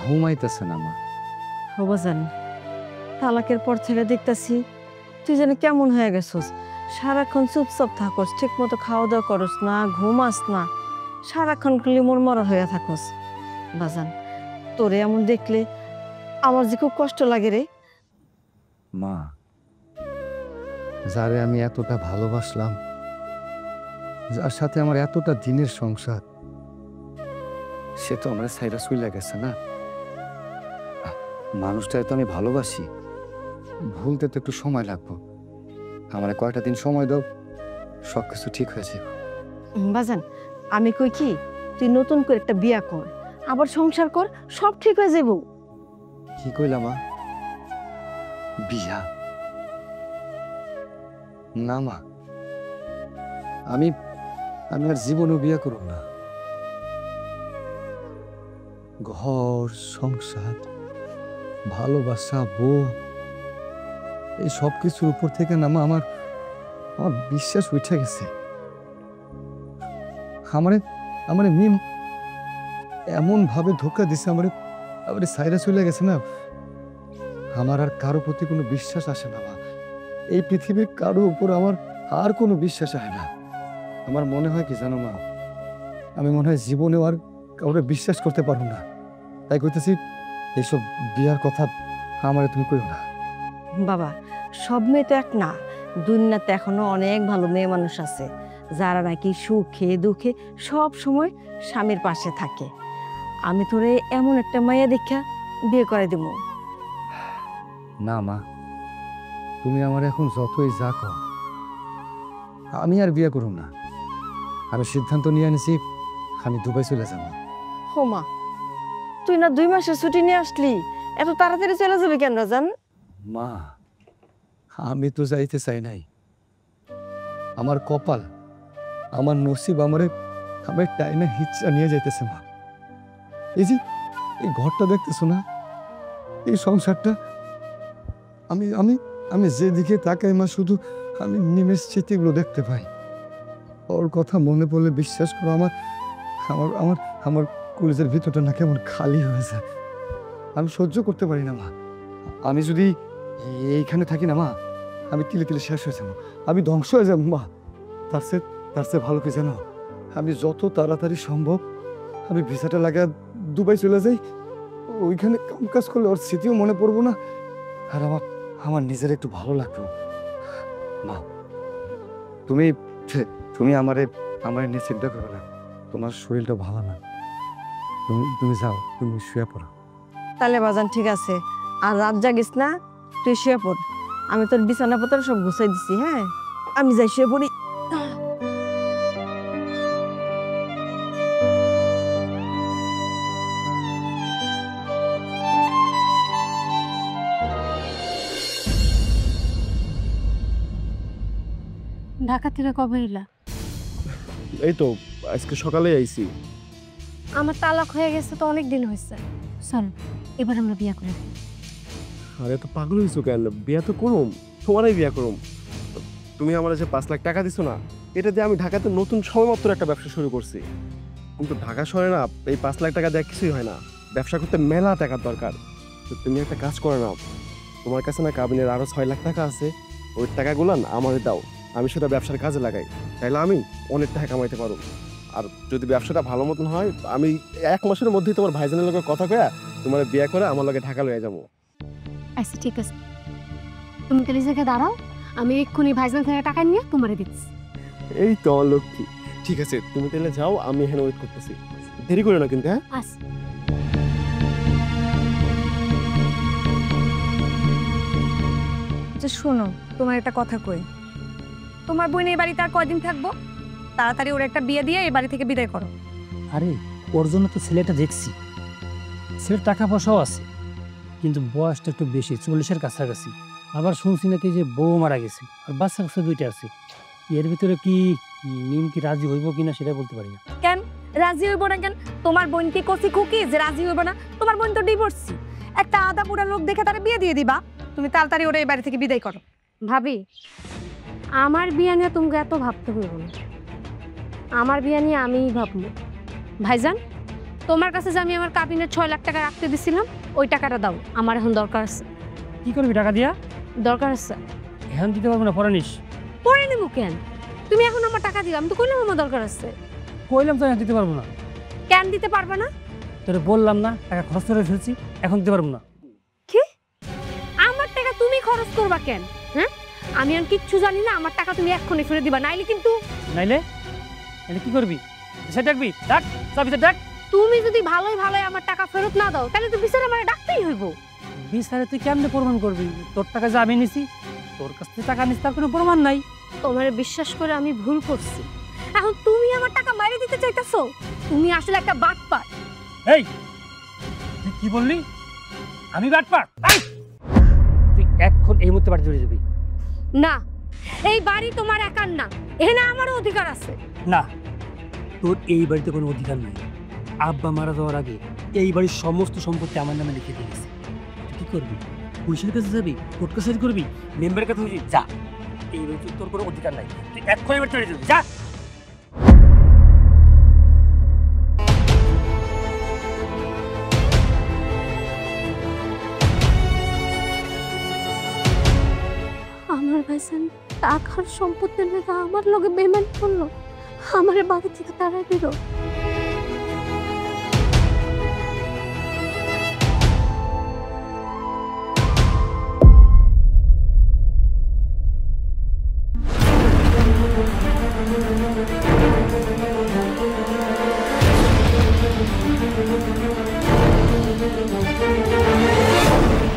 ঘুমাইতেছে না মা? ও বাজান, তালাকের পর থেকে দেখতাছি তুই যেন কেমন হয়ে গেছস, সারাক্ষণ চুপচাপ থাকস, ঠিক মতো খাওয়া দাওয়া করস না, ঘুমাস না, সারাক্ষণ খালি মরমরা হয়ে থাকস। বাজান, তোরে এমন দেখলে আমার যে খুব কষ্ট লাগে রে। মা, যারে আমি এতটা ভালোবাসলাম, যার সাথে আমার এতটা দিনের সংসার, সে তো আমার সাইরা চইলা গেছে না। মানুষটাকে তো আমি ভালোবাসি, ভুলতে তো একটু সময় লাগবে। আমার কয়টা দিন সময় দাও, সব কিছু ঠিক হয়েছে। বাজান, আমি কই কি, তুই নতুন করে একটা বিয়া কর, আবার সংসার কর, সব ঠিক হয়ে যাবো। কি কইলা মা? বিয়া? না মা, আমি আমি আর জীবনেও বিয়ে করব না। ঘর সংসার ভালোবাসা বউ এই সব কিছুর উপর থেকে না মা আমার আমার বিশ্বাস উঠে গেছে। আমারে আমারে মিম এমন ভাবে ধোকা দিছে, আমারে আমারে সাইরা চলে গেছে না, আমার আর কারো প্রতি কোনো বিশ্বাস আসে না মা। এই পৃথিবীর কারো উপর আমার আর কোনো বিশ্বাস আসে না। আমার মনে হয় কি জানো মা, আমি মনে হয় জীবনেও আর কাউরে বিশ্বাস করতে পারবো না। তাই কইতেছি, এইসব বিয়ার কথা আমারে তুমি কইও না। বাবা, সব মেয়ে তো এক না, দুনিয়াতে এখনো অনেক ভালো মেয়ে মানুষ আছে যারা নাকি সুখে দুঃখে সব সময় স্বামীর পাশে থাকে। আমি তোরে এমন একটা মাইয়া দেখা বিয়ে করে দেবো। না মা, তুমি আমার এখন যতই যা কও, আমি আর বিয়ে করব না। আমি সিদ্ধান্ত নিয়ে আনিছি, আমি দুবাই চলে যাব। হো মা, তুই না 2 মাসের ছুটি নিয়ে আসলি, এত তাড়াতাড়ি চলে যাবে কেন রাজান? মা, আমি তো যাইতে চাই নাই। আমার কপাল, আমার নসিব আমারে আমার টাইমে হিচ্ছা নিয়ে যাইতেছে মা। এই যে এই ঘরটা দেখতেছো না, এই সংসারটা, আমি আমি আমি যেদিকে তাকাই মা, শুধু আমি নিমেষ স্মৃতিগুলো দেখতে পাই। ওর কথা মনে পড়লে বিশ্বাস করো, আমার আমার আমার আমার কলেজের ভিতরটা না কেমন খালি হয়ে যায়। আমি সহ্য করতে পারি না মা। আমি যদি এইখানে থাকি না মা, আমি তিলে তিলে শেষ হয়ে যাবো, আমি ধ্বংস হয়ে যাবো মা। তার চেয়ে ভালো কি জানো, আমি যত তাড়াতাড়ি সম্ভব আমি ভিসাটা লাগা দুবাই চলে যাই। ওইখানে কাম কাজ করলে ওর স্মৃতিও মনে পড়বো না, আর আমার নিজের একটু ভালো লাগতো। মা, তুমি তুমি আমারে নিয়ে চিন্তা করবে না, তোমার শরীরটা ভালো না, তুমি যাও, তুমি শুয়ে পড়ো। তাহলে বাজান ঠিক আছে, আর রাত জাগিস না, তুই শুয়ে পড়। আমি তোর বিছানাপত্র সব গুছাই দিছি। হ্যাঁ, আমি যাই শুয়ে পড়ি। ঢাকা থেকে কবে এলা? এই তো আজকে সকালে আইছি। আমার তালাক হয়ে গেছে তো অনেক দিন হয়েছে। চল এবার আমরা বিয়ে করে ফেলি। আরে তো পাগল হইছো কেন? বিয়া তো করুম, তোমারই বিয়া করুম। তুমি আমার যে 5 লাখ টাকা দিছো না, এটা দিয়ে আমি ঢাকাতে নতুন সবেমাত্র একটা ব্যবসা শুরু করছি। কিন্তু ঢাকা শহরে না এই 5 লাখ টাকা দিয়ে কিছুই হয় না, ব্যবসা করতে মেলা টাকার দরকার। তো তুমি একটা কাজ করে নাও, তোমার কাছে না কাবিনের আরো 6 লাখ টাকা আছে, ওই টাকাগুলো না আমারে দাও, আমি সেটা ব্যবসার কাজে লাগাই, তাইলে আমি অনেক টাকা কামাইতে পারবো। আর যদি ব্যবসাটা ভালো মতন হয়, আমি 1 মাসের মধ্যেই তোমার ভাইজানের লগে কথা কয়া তোমার বিয়ে করে আমার লগে ঢাকা লয়ে যাবো। আচ্ছা ঠিক আছে, তুমি তাহলে জায়গায় দাঁড়াও, আমি এক্ষুনি ভাইজান থেকে টাকা নিয়ে তোমারে দিচ্ছি। এই তো আমার লক্ষ্মী। ঠিক আছে, তুমি তাহলে যাও, আমি এখানে ওয়েট করতেছি, দেরি করো না কিন্তু। হ্যাঁ আচ্ছা। আচ্ছা শোনো, তোমার একটা কথা কই, তোমার বোন এই বাড়িতে আর কয়দিন থাকবো? তাড়াতাড়ি ওর একটা বিয়ে দিয়ে এই বাড়ি থেকে বিদায় করো। আরে ওর জন্য তো ছেলেটা দেখছি, ছেলের টাকা পয়সাও আছে, কিন্তু বয়সটা একটু বেশি, 40-এর কাছাকাছি। আবার শুনছি নাকি যে বউ মারা গেছে আর বাচ্চা কাচ্চা 2টা আছে। এর ভিতরে কি মিম কি রাজি হইব কিনা সেটা বলতে পারি না। কেন রাজি হইব না? কেন তোমার বোন কি কচি খুকি যে রাজি হইব না? তোমার বোন তো ডিভোর্সি, একটা আদা পুরা লোক দেখে তারা বিয়ে দিয়ে দিবা। তুমি তাড়াতাড়ি ওরা এই বাড়ি থেকে বিদায় করো। ভাবি, আমার বিয়ে নিয়ে তুমি এত ভাবতে হইব না, আমার বিয়ে নিয়ে আমিই ভাববো। ভাইজান, তোমার কাছে যে আমি আমার কাবিনের 6 লাখ টাকা রাখতে দিছিলাম, ওই টাকাটা দাও, আমার এখন দরকার আছে। কি করবি টাকা দিয়া? দরকার আছে। এখন দিতে পারবো না, পরে নিস। পরে নেবো কেন? তুমি এখন আমার টাকা দিও, আমি তো কইলাম আমার দরকার আছে। কইলাম তো এখন দিতে পারবো না। কেন দিতে পারবে না? তোরে বললাম না টাকা খরচ করে ফেলছি, এখন দিতে পারবো না। কি? আমার টাকা তুমি খরচ করবা কেন? হ্যাঁ, আমি আর কিচ্ছু জানি না, আমার টাকা তুমি এক্ষুনি ফিরে দিবা, নাইলে কিন্তু। নাইলে এনে কি করবি? সেটা ডাকবি, ডাক, চাবিতে ডাক। তুমি যদি ভালোই ভালোই আমার টাকা ফেরত না দাও, তাহলে তো বিচারে আমার ডাকতেই হইব। বিচারে তুই কেমনে প্রমাণ করবি? তোর টাকা যে আমি নিছি, তোর কাছ থেকে টাকা নিছি, তার কোনো প্রমাণ নাই। তোমার বিশ্বাস করে আমি ভুল করছি, এখন তুমি আমার টাকা মাইরে দিতে চাইতেছো? তুমি আসলে একটা বাটপার। এই তুই কি বললি? আমি বাটপার? তুই এখন এই মুহূর্তে বাড়ি চলে যাবি। না, এই বাড়ি তোমার একার না, এখানে আমারও অধিকার আছে। না, তোর এই বাড়িতে কোনো অধিকার নাই। আব্বা মারা যাওয়ার আগে এই বাড়ির সমস্ত সম্পত্তি আমার নামে লিখে দিয়ে গেছে। তুই কি করবি? পুলিশের কাছে যাবি, কোর্ট কাছারি করবি, মেম্বারের কাছে যাবি? যা, এই বাড়িতে তোর কোনো অধিকার নাই, তুই এক্ষুনি এবার চলে যাবি, যা। আমার ভাইজান টাকার সম্পত্তির লেগে আমার লগে বেমান করলো, আমার বাড়ি থেকে তাড়াই দিল।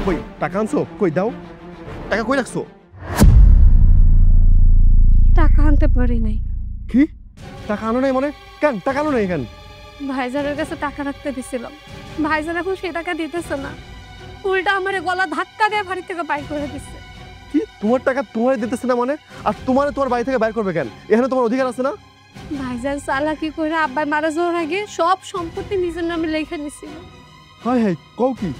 কই টাকা আনছো? কই দাও, টাকা কই রাখছো? টাকা আনতে পারি নাই। কি টাকা আনো নাই? মানে কেন টাকা আনো নাই কেন? ভাইজানের কাছে টাকা রাখতে দিছিলাম, ভাইজান এখন সে টাকা দিতেছে না, উল্টা আমার গলা ধাক্কা দিয়ে বাড়ি থেকে বাইর করে দিচ্ছে। কি তোমার টাকা তোমার দিতেছে না মানে? আর তোমার বাড়ি থেকে বাইর করবে কেন? এখানে তোমার অধিকার আছে না? ভাইজান চালাকি করে আব্বা মারা যাওয়ার আগে সব সম্পত্তি নিজের নামে লেখা নিছিল। হাই হাই, কও কি?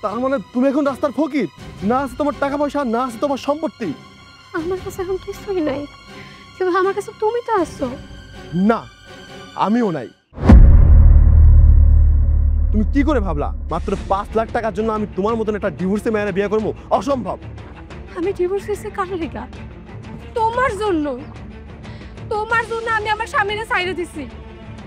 তার মানে তুমি এখন রাস্তার ফকির? না আছে তোমার টাকা পয়সা, না আছে তোমার সম্পত্তি? আমার কাছে এখন কিছুই নাই, কিন্তু আমার কাছে তুমি তো আছো। না, আমিও নাই। তুমি কি করে ভাবলা মাত্র 5 লাখ টাকার জন্য আমি তোমার মতন একটা ডিভোর্সে মেয়েরা বিয়ে করবো? অসম্ভব। আমি ডিভোর্স হয়েছে কার লেগা? তোমার জন্য। তোমার জন্য আমি আমার স্বামীরে ছাইরে দিছি।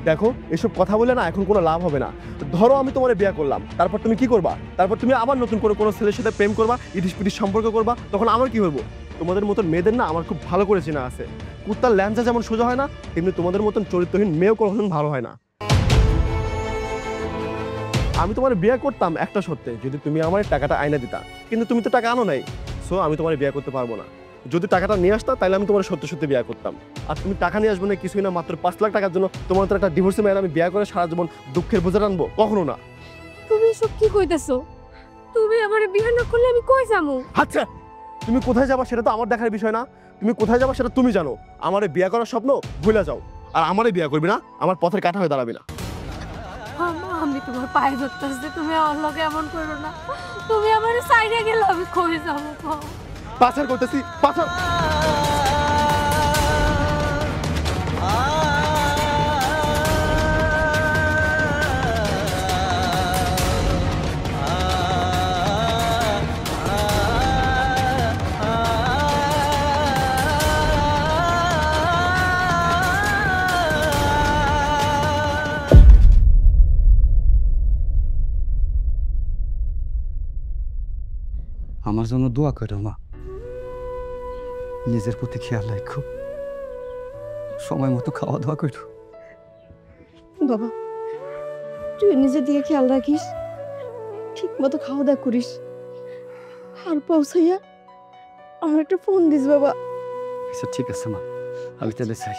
দেখো, এসব কথা বলে না এখন কোনো লাভ হবে না। ধরো আমি তোমার বিয়ে করলাম, তারপর তুমি কি করবা? তারপর তুমি আবার নতুন করে কোনো ছেলের সাথে প্রেম করবা, ইটিস পিটিস সম্পর্ক করবা, তখন আমার কি হইব? তোমাদের মতন মেয়েদের না আমার খুব ভালো করে চেনা আছে। কুত্তার ল্যাঞ্চা যেমন সোজা হয় না, তেমনি তোমাদের মতন চরিত্রহীন মেয়েও কখনো ভালো হয় না। আমি তোমার বিয়ে করতাম একটা শর্তে, যদি তুমি আমার টাকাটা আইনা দিতা, কিন্তু তুমি তো টাকা আনো নাই। সো বলছো আমি তোমার বিয়ে করতে পারবো না। যদি টাকাটা নিয়ে আসতা তাহলে আমি তোমার সত্যি সত্যি বিয়ে করতাম। আর তুমি টাকা নিয়ে আসবে না কিছুই না, মাত্র 5 লাখ টাকার জন্য তোমার তো একটা ডিভোর্সি মেয়ের আমি বিয়ে করে সারা জীবন দুঃখের বোঝা টানবো? কখনো না। তুমি এসব কি কইতেছো? তুমি আমার বিয়ে না করলে আমি কই যাবো? আচ্ছা, তুমি কোথায় যাবা সেটা তো আমার দেখার বিষয় না। তুমি কোথায় যাবা সেটা তুমি জানো। আমারে বিয়ে করার স্বপ্ন ভুলে যাও, আর আমারে বিয়ে করবি না, আমার পথের কাঁটা হয়ে দাঁড়াবি না। আমি তোমার পায়ে ধরতেছি, তুমি আমার লগে এমন করো না। তুমি আমার সাইডে গেলে আমি কই যাবো? পাচার করতেছি, পাচার। আমার জন্য দোয়া করো মা। নিজের প্রতি খেয়াল রাখো, সময় মতো খাওয়া দাওয়া করো। বাবা, তুই নিজের দিকে খেয়াল রাখিস, ঠিক মতো খাওয়া দাওয়া করিস, আর পৌঁছাইয়া আমার একটা ফোন দিস বাবা। আচ্ছা ঠিক আছে মা, আমি তাহলে চাই।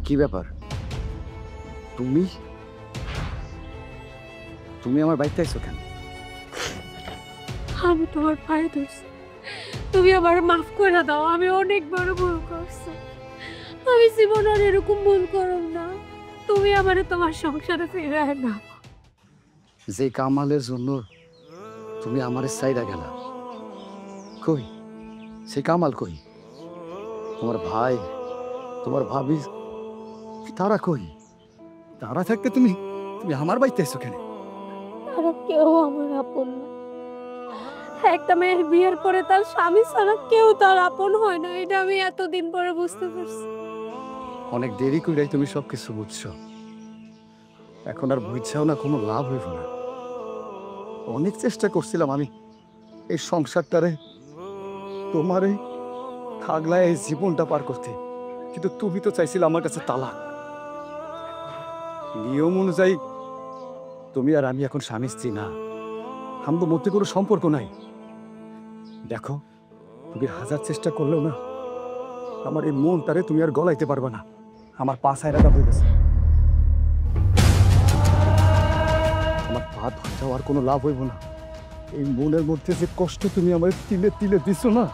কি ব্যাপার, তুমি তুমি আমার বাড়িতে আইছো কেন? আমি তোমার পায়ে ধরছি, তুমি আমার মাফ করে দাও। আমি অনেক বড় ভুল করছি, আমি জীবন আর এরকম ভুল করব না। তুমি আমারে তোমার সংসারে ফিরায় না। যে কামালের জন্য তুমি আমারে সাইডা গেলা, কই সেই কামাল? কই তোমার ভাই, তোমার ভাবি, তারা কই? তারা থাকতে তুমি তুমি আমার বাড়িতে এসো কেন? তারা কেউ আমার আপন না। একটা মেয়ের বিয়ের পরে তার স্বামী ছাড়া কেউ তার আপন হয় না, এটা আমি এতদিন পরে বুঝতে পারছি। অনেক দেরি কইরাই তুমি সবকিছু বুঝছো, এখন আর বুঝছাও না, কোনো লাভ হইব না। অনেক চেষ্টা করছিলাম আমি এই সংসারটারে তোমারে থাকলায় এই জীবনটা পার করতে, কিন্তু তুমি তো চাইছিলে আমার কাছে তালাক। নিয়ম অনুযায়ী তুমি আর আমি এখন স্বামী স্ত্রী না, আমাদের মধ্যে কোনো সম্পর্ক নাই। দেখো, তুমি হাজার চেষ্টা করলেও না আমার এই মনটারে তুমি আর গলাইতে পারবে না। আমার পা সাইরাটা হয়ে গেছে, আমার পা ধরতেও আর কোনো লাভ হইব না। এই মনের মধ্যে যে কষ্ট তুমি আমার তিলে তিলে দিছো না,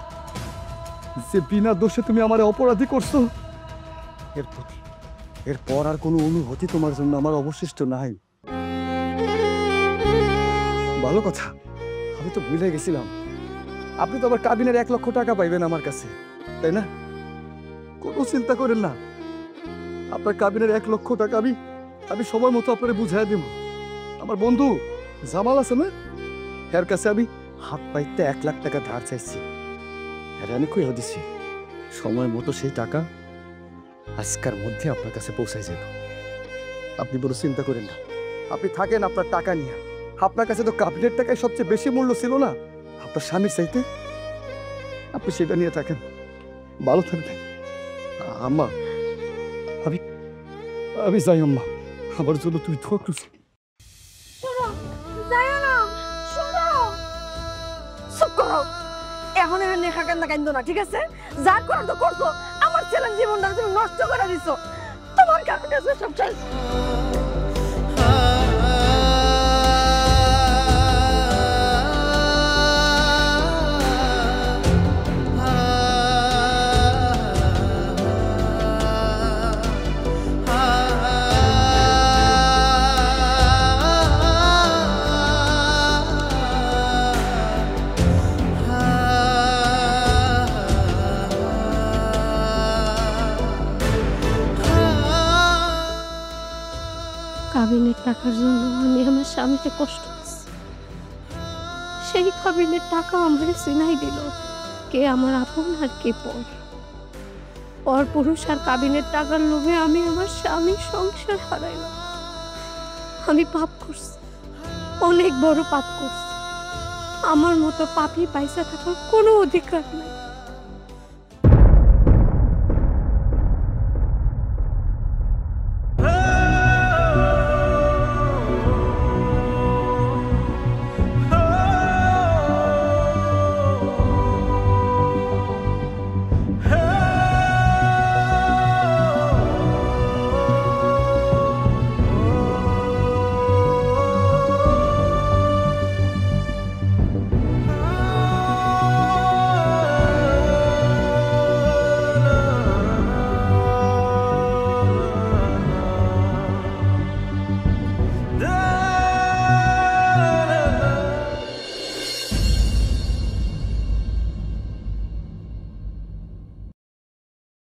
যে বিনা দোষে তুমি আমার অপরাধী করছো, এরপর আর কোনো অনুভূতি তোমার জন্য আমার অবশিষ্ট নাই। ভালো কথা, আমি তো ভুলে গেছিলাম, আপনি তো আবার কাবিনের 1 লক্ষ টাকা পাইবেন আমার কাছে, তাই না? কোনো চিন্তা করেন না, আপনার কাবিনের 1 লক্ষ টাকা আমি সময় মতো আপনারে বুঝাই দেব। আমার বন্ধু জামাল আছে না, এর কাছে আমি হাত পাইতে 1 লাখ টাকা ধার চাইছি, হ্যাঁ আমি কইও দিছি। সময় মতো সেই টাকা আজকের মধ্যে আপনার কাছে পৌঁছাই যাব। আপনি বড় চিন্তা করেন না, আপনি থাকেন আপনার টাকা নিয়ে। আপনার কাছে তো কাবিনের টাকায় সবচেয়ে বেশি মূল্য ছিল না আপনার স্বামীর চাইতে, আপনি সেটা নিয়ে থাকেন, ভালো থাকবেন। আম্মা, আমি যাই আম্মা, আমার জন্য তুই দোয়া করিস। চুপ করো, এখন এর নেখা কান্না কান্দো না, ঠিক আছে? যা করার তো করছো, আমার ছেলের জীবনটা তুমি নষ্ট করে দিছো, তোমার কারণে সব শেষ। কাবিনের টাকার জন্য আমি আমার স্বামীকে কষ্ট দিচ্ছি, সেই কাবিনের টাকা আমার চিনাই দিল কে আমার আপন আর কে পর। পুরুষ আর কাবিনের টাকার লোভে আমি আমার স্বামীর সংসার হারাইলাম। আমি পাপ করছি, অনেক বড় পাপ করছি। আমার মতো পাপী পয়সা থাকার কোনো অধিকার নাই।